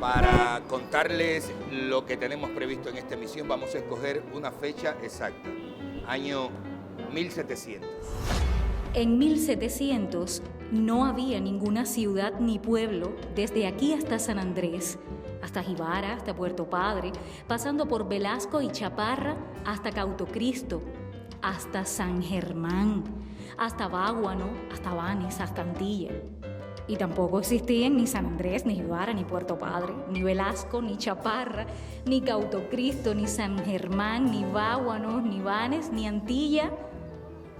Para contarles lo que tenemos previsto en esta emisión, vamos a escoger una fecha exacta, año 1700. En 1700 no había ninguna ciudad ni pueblo desde aquí hasta San Andrés, hasta Jibara, hasta Puerto Padre, pasando por Velasco y Chaparra, hasta Cautocristo, hasta San Germán, hasta Báguano, hasta Banes, hasta Antilla. Y tampoco existían ni San Andrés, ni Jibara, ni Puerto Padre, ni Velasco, ni Chaparra, ni Cautocristo, ni San Germán, ni Báguanos, ni Banes, ni Antilla,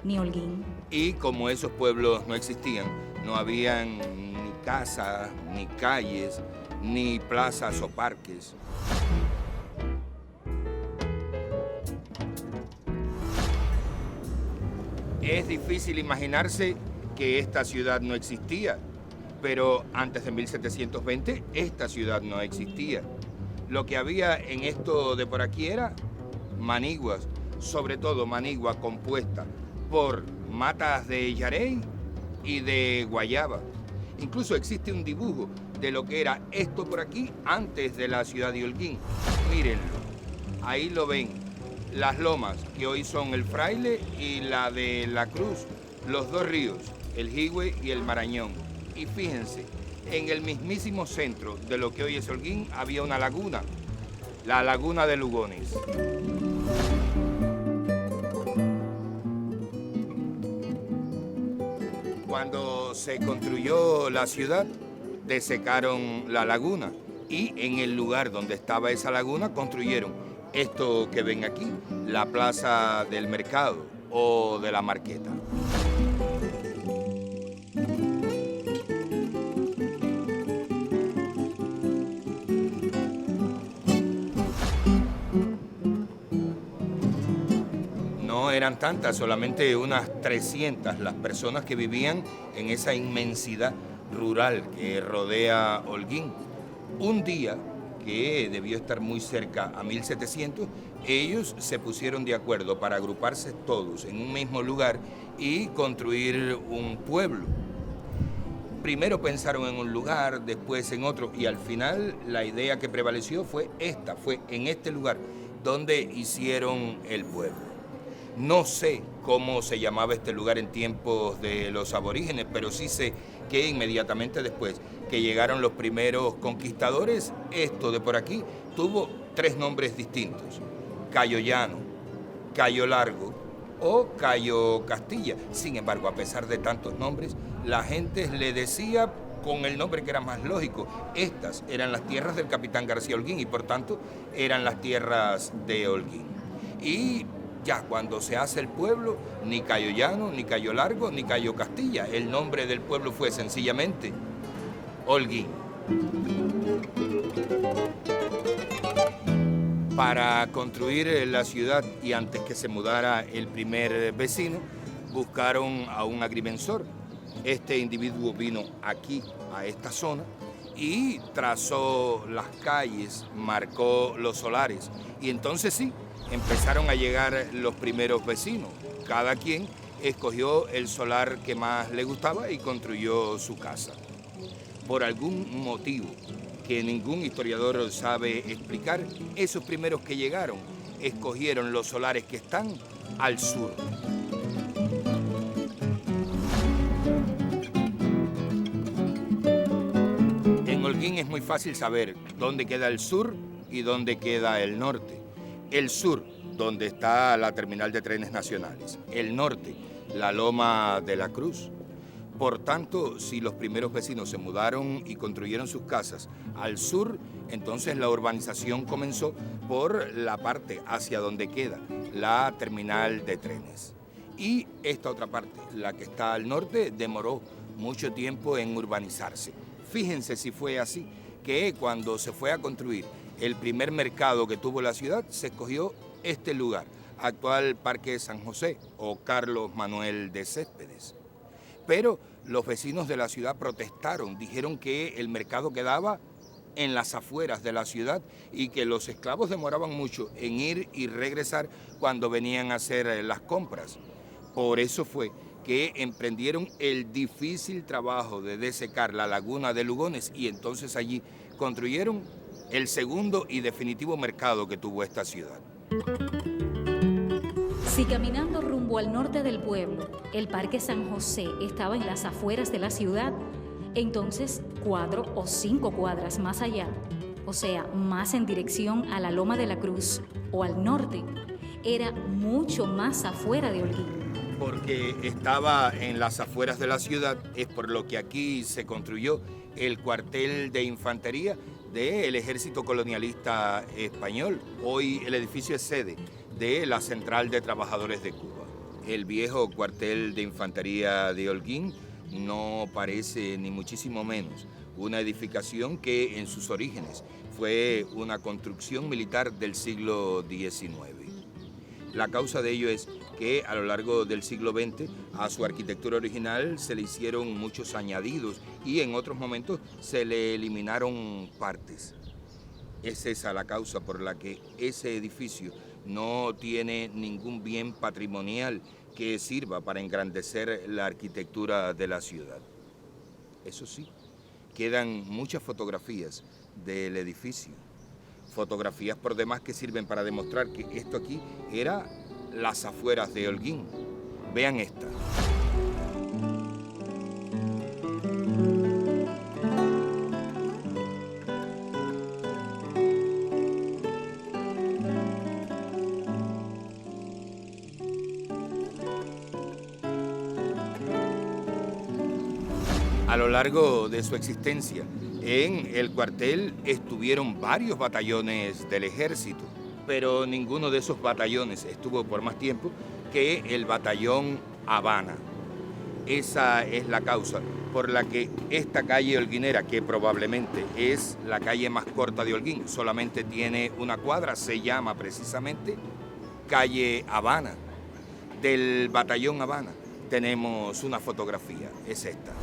ni Holguín. Y como esos pueblos no existían, no habían ni casas, ni calles, ni plazas o parques. Es difícil imaginarse que esta ciudad no existía, pero antes de 1720 esta ciudad no existía. Lo que había en esto de por aquí era maniguas, sobre todo manigua compuesta por matas de yarey y de guayaba. Incluso existe un dibujo de lo que era esto por aquí antes de la ciudad de Holguín. Mírenlo, ahí lo ven, las lomas que hoy son el Fraile y la de la Cruz, los dos ríos, el Jigüe y el Marañón. Y fíjense, en el mismísimo centro de lo que hoy es Holguín había una laguna, la laguna de Lugones. Cuando se construyó la ciudad, desecaron la laguna y en el lugar donde estaba esa laguna construyeron esto que ven aquí, la Plaza del Mercado o de la Marqueta. No eran tantas, solamente unas 300 las personas que vivían en esa inmensidad rural que rodea Holguín. Un día, que debió estar muy cerca a 1700, ellos se pusieron de acuerdo para agruparse todos en un mismo lugar y construir un pueblo. Primero pensaron en un lugar, después en otro, y al final la idea que prevaleció fue esta, fue en este lugar donde hicieron el pueblo. No sé cómo se llamaba este lugar en tiempos de los aborígenes, pero sí sé que inmediatamente después que llegaron los primeros conquistadores, esto de por aquí tuvo 3 nombres distintos: Cayo Llano, Cayo Largo o Cayo Castilla. Sin embargo, a pesar de tantos nombres, la gente le decía con el nombre que era más lógico. Estas eran las tierras del capitán García Holguín y por tanto eran las tierras de Holguín. Y ya cuando se hace el pueblo, ni Cayo Llano, ni Cayo Largo, ni Cayo Castilla. El nombre del pueblo fue sencillamente Holguín. Para construir la ciudad y antes que se mudara el primer vecino, buscaron a un agrimensor. Este individuo vino aquí, a esta zona, y trazó las calles, marcó los solares. Y entonces sí, empezaron a llegar los primeros vecinos. Cada quien escogió el solar que más le gustaba y construyó su casa. Por algún motivo que ningún historiador sabe explicar, esos primeros que llegaron escogieron los solares que están al sur. En Holguín es muy fácil saber dónde queda el sur y dónde queda el norte. El sur, donde está la terminal de trenes nacionales. El norte, la Loma de la Cruz. Por tanto, si los primeros vecinos se mudaron y construyeron sus casas al sur, entonces la urbanización comenzó por la parte hacia donde queda la terminal de trenes. Y esta otra parte, la que está al norte, demoró mucho tiempo en urbanizarse. Fíjense si fue así, que cuando se fue a construir el primer mercado que tuvo la ciudad, se escogió este lugar, actual Parque San José o Carlos Manuel de Céspedes. Pero los vecinos de la ciudad protestaron, dijeron que el mercado quedaba en las afueras de la ciudad y que los esclavos demoraban mucho en ir y regresar cuando venían a hacer las compras. Por eso fue que emprendieron el difícil trabajo de desecar la laguna de Lugones y entonces allí construyeron el segundo y definitivo mercado que tuvo esta ciudad. Si caminando rumbo al norte del pueblo, el Parque San José estaba en las afueras de la ciudad, entonces 4 o 5 cuadras más allá, o sea, más en dirección a la Loma de la Cruz o al norte, era mucho más afuera de Holguín. Porque estaba en las afueras de la ciudad, es por lo que aquí se construyó el cuartel de infantería del ejército colonialista español. Hoy el edificio es sede de la Central de Trabajadores de Cuba. El viejo cuartel de infantería de Holguín no parece ni muchísimo menos una edificación que en sus orígenes fue una construcción militar del siglo XIX. La causa de ello es que a lo largo del siglo XX a su arquitectura original se le hicieron muchos añadidos y en otros momentos se le eliminaron partes. Es esa la causa por la que ese edificio no tiene ningún bien patrimonial que sirva para engrandecer la arquitectura de la ciudad. Eso sí, quedan muchas fotografías del edificio. Fotografías por demás que sirven para demostrar que esto aquí era las afueras de Holguín. Vean esta. A lo largo de su existencia, en el cuartel estuvieron varios batallones del ejército, pero ninguno de esos batallones estuvo por más tiempo que el batallón Habana. Esa es la causa por la que esta calle holguinera, que probablemente es la calle más corta de Holguín, solamente tiene una cuadra, se llama precisamente calle Habana. Del batallón Habana tenemos una fotografía, es esta.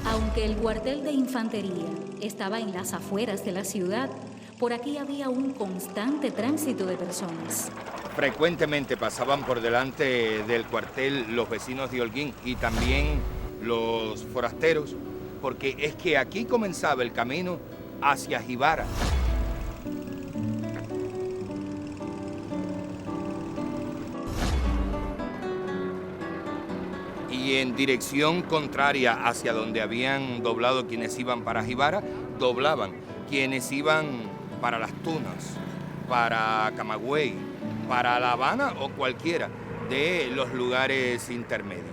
Aunque el cuartel de infantería estaba en las afueras de la ciudad, por aquí había un constante tránsito de personas. Frecuentemente pasaban por delante del cuartel los vecinos de Holguín y también los forasteros, porque es que aquí comenzaba el camino hacia Jibara. Y en dirección contraria hacia donde habían doblado quienes iban para Jibara, doblaban quienes iban para Las Tunas, para Camagüey, para La Habana o cualquiera de los lugares intermedios.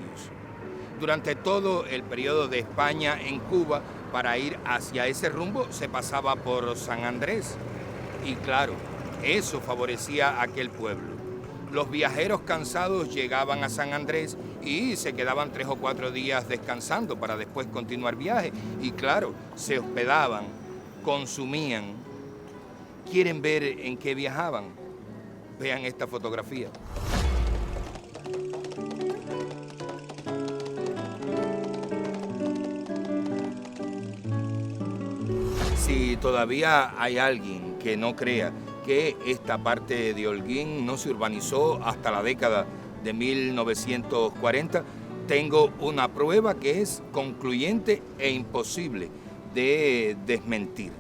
Durante todo el periodo de España en Cuba, para ir hacia ese rumbo se pasaba por San Andrés. Y claro, eso favorecía a aquel pueblo. Los viajeros cansados llegaban a San Andrés y se quedaban 3 o 4 días descansando para después continuar viaje. Y claro, se hospedaban, consumían. ¿Quieren ver en qué viajaban? Vean esta fotografía. Si todavía hay alguien que no crea que esta parte de Holguín no se urbanizó hasta la década de 1940, tengo una prueba que es concluyente e imposible de desmentir.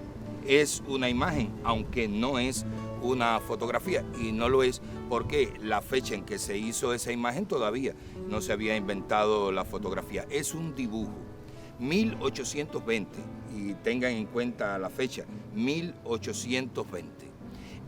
Es una imagen, aunque no es una fotografía, y no lo es porque la fecha en que se hizo esa imagen todavía no se había inventado la fotografía. Es un dibujo, 1820, y tengan en cuenta la fecha, 1820.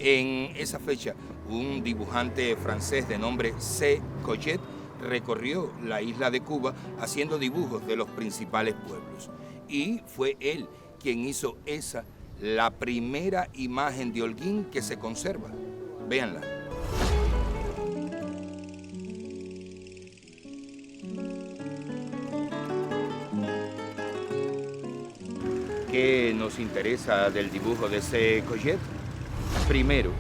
En esa fecha, un dibujante francés de nombre C. Collet recorrió la isla de Cuba haciendo dibujos de los principales pueblos. Y fue él quien hizo esa, la primera imagen de Holguín que se conserva. Véanla. ¿Qué nos interesa del dibujo de C. Collet? Primero,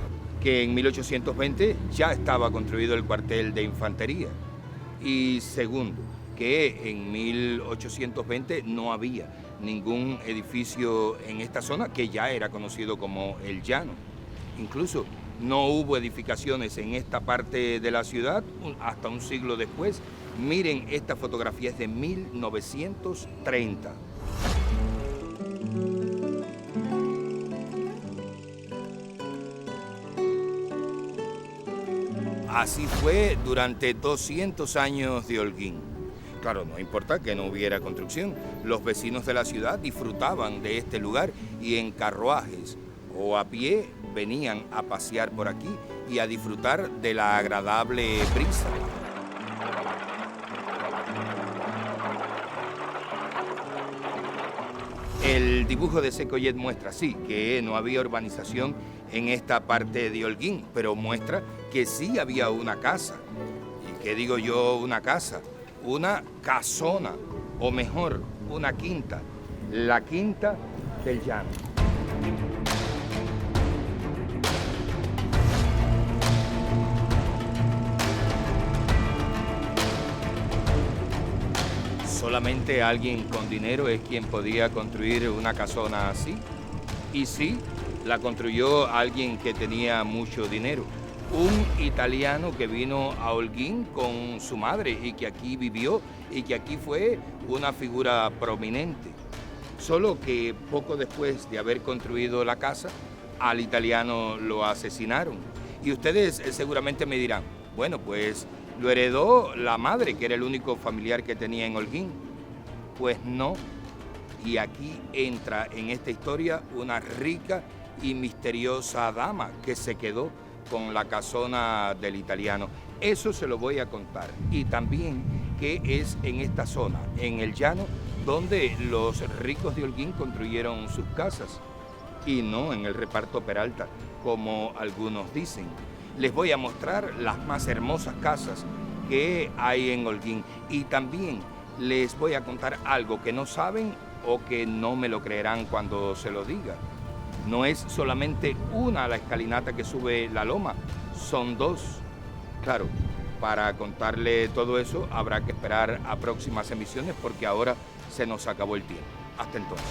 que en 1820 ya estaba construido el cuartel de infantería. Y segundo, que en 1820 no había ningún edificio en esta zona que ya era conocido como El Llano. Incluso no hubo edificaciones en esta parte de la ciudad hasta un siglo después. Miren, esta fotografía es de 1930. Así fue durante 200 años de Holguín. Claro, no importa que no hubiera construcción, los vecinos de la ciudad disfrutaban de este lugar y en carruajes o a pie venían a pasear por aquí y a disfrutar de la agradable brisa. El dibujo de Secollet muestra, sí, que no había urbanización en esta parte de Holguín, pero muestra que sí había una casa. ¿Y qué digo yo una casa? Una casona, o mejor, una quinta. La Quinta del Llano. Solamente alguien con dinero es quien podía construir una casona así. Y sí, la construyó alguien que tenía mucho dinero. Un italiano que vino a Holguín con su madre y que aquí vivió y que aquí fue una figura prominente. Solo que poco después de haber construido la casa, al italiano lo asesinaron. Y ustedes seguramente me dirán, bueno, pues lo heredó la madre, que era el único familiar que tenía en Holguín. Pues no. Y aquí entra en esta historia una rica y misteriosa dama que se quedó con la casona del italiano. Eso se lo voy a contar. Y también que es en esta zona, en el llano, donde los ricos de Holguín construyeron sus casas. Y no en el reparto Peralta, como algunos dicen. Les voy a mostrar las más hermosas casas que hay en Holguín. Y también les voy a contar algo que no saben o que no me lo creerán cuando se lo diga. No es solamente una la escalinata que sube la loma, son dos. Claro, para contarle todo eso habrá que esperar a próximas emisiones porque ahora se nos acabó el tiempo. Hasta entonces.